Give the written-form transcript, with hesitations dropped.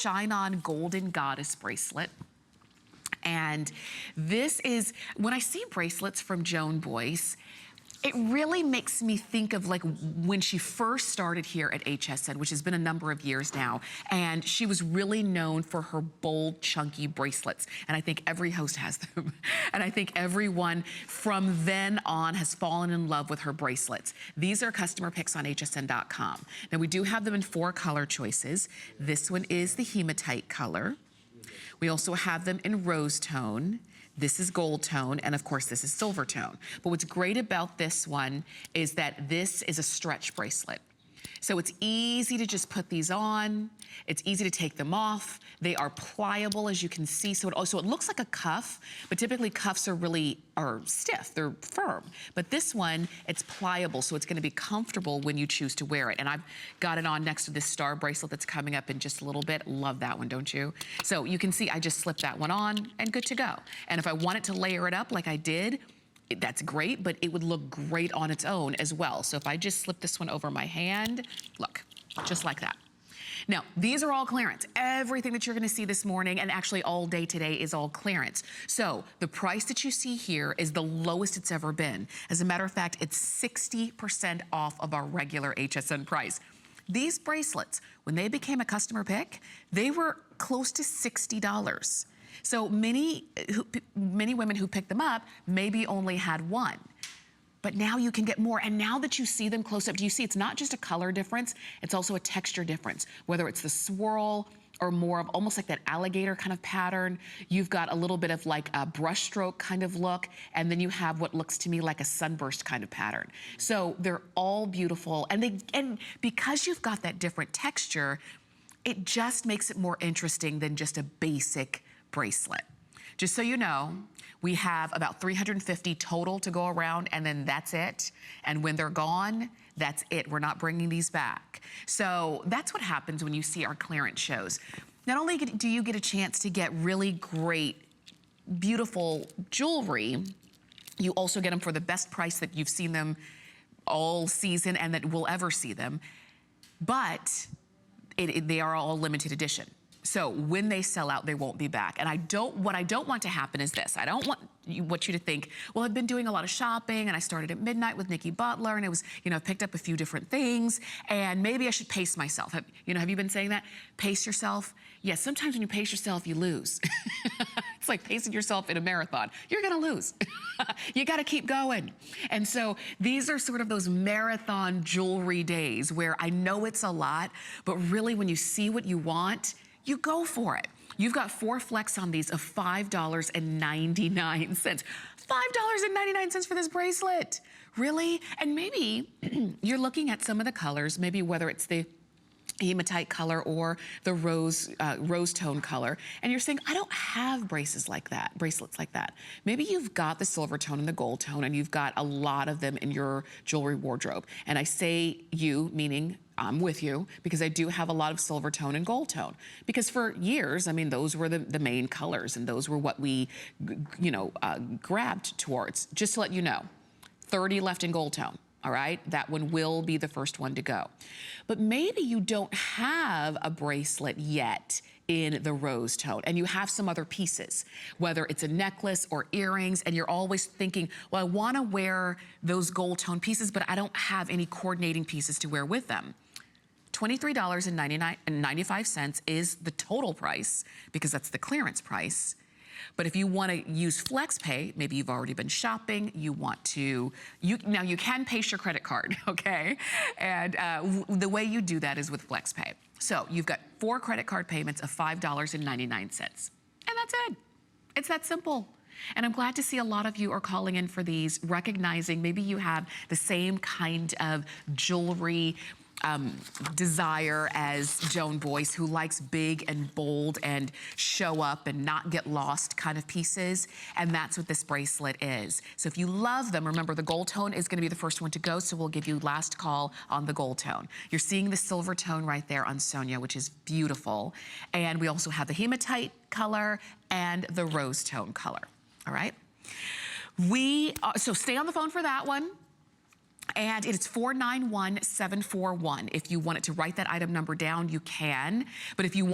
Shine On Golden Goddess bracelet. And this is, when I see bracelets from Joan Boyce, it really makes me think of like when she first started here at HSN, which has been a number of years now, and she was really known for her bold, chunky bracelets. And I think every host has them. And I think everyone from then on has fallen in love with her bracelets. These are customer picks on hsn.com. Now we do have them in 4 color choices. This one is the hematite color. We also have them in rose tone. This is gold tone, and of course this is silver tone. But what's great about this one is that this is a stretch bracelet. So it's easy to just put these on. It's easy to take them off. They are pliable, as you can see. So it looks like a cuff, but typically cuffs are stiff, they're firm. But this one, it's pliable, so it's gonna be comfortable when you choose to wear it. And I've got it on next to this star bracelet that's coming up in just a little bit. Love that one, don't you? So you can see I just slipped that one on and good to go. And if I wanted to layer it up like I did, that's great, but it would look great on its own as well. So if I just slip this one over my hand, look, just like that. Now, these are all clearance. Everything that you're gonna see this morning, and actually all day today, is all clearance. So the price that you see here is the lowest it's ever been. As a matter of fact, it's 60% off of our regular HSN price. These bracelets, when they became a customer pick, they were close to $60. So many women who picked them up maybe only had one. But now you can get more, and now that you see them close up, do you see it's not just a color difference, it's also a texture difference. Whether it's the swirl or more of almost like that alligator kind of pattern, you've got a little bit of like a brush stroke kind of look, and then you have what looks to me like a sunburst kind of pattern. So they're all beautiful, and because you've got that different texture, it just makes it more interesting than just a basic bracelet. Just so you know, we have about 350 total to go around, and then that's it. And when they're gone, that's it. We're not bringing these back. So that's what happens when you see our clearance shows. Not only do you get a chance to get really great, beautiful jewelry, you also get them for the best price that you've seen them all season and that we'll ever see them. But they are all limited edition. So when they sell out, they won't be back. And what I don't want to happen is this. I don't want you to think, well, I've been doing a lot of shopping and I started at midnight with Nikki Butler and it was, I've picked up a few different things and maybe I should pace myself. Have you been saying that? Pace yourself? Yes, sometimes when you pace yourself, you lose. It's like pacing yourself in a marathon. You're gonna lose. You gotta keep going. And so these are sort of those marathon jewelry days where I know it's a lot, but really when you see what you want, you go for it. You've got 4 flex on these of $5.99. $5.99 for this bracelet. Really? And maybe you're looking at some of the colors, maybe whether it's the hematite color or the rose tone color, and you're saying, I don't have bracelets like that. Maybe you've got the silver tone and the gold tone, and you've got a lot of them in your jewelry wardrobe. And I say you, meaning I'm with you, because I do have a lot of silver tone and gold tone. Because for years, those were the main colors, and those were what we, grabbed towards. Just to let you know, 30 left in gold tone. All right, that one will be the first one to go. But maybe you don't have a bracelet yet in the rose tone and you have some other pieces, whether it's a necklace or earrings, and you're always thinking, well, I wanna wear those gold tone pieces, but I don't have any coordinating pieces to wear with them. $23.95 is the total price because that's the clearance price. But if you want to use FlexPay, maybe you've already been shopping, you want to, now you can pace your credit card, okay? And the way you do that is with FlexPay. So you've got 4 credit card payments of $5.99. And that's it. It's that simple. And I'm glad to see a lot of you are calling in for these, recognizing maybe you have the same kind of jewelry desire as Joan Boyce, who likes big and bold and show up and not get lost kind of pieces. And that's what this bracelet is. So if you love them, remember the gold tone is gonna be the first one to go, so we'll give you last call on the gold tone. You're seeing the silver tone right there on Sonia, which is beautiful. And we also have the hematite color and the rose tone color, all right? So stay on the phone for that one. And it's 491741. If you wanted to write that item number down, you can. But if you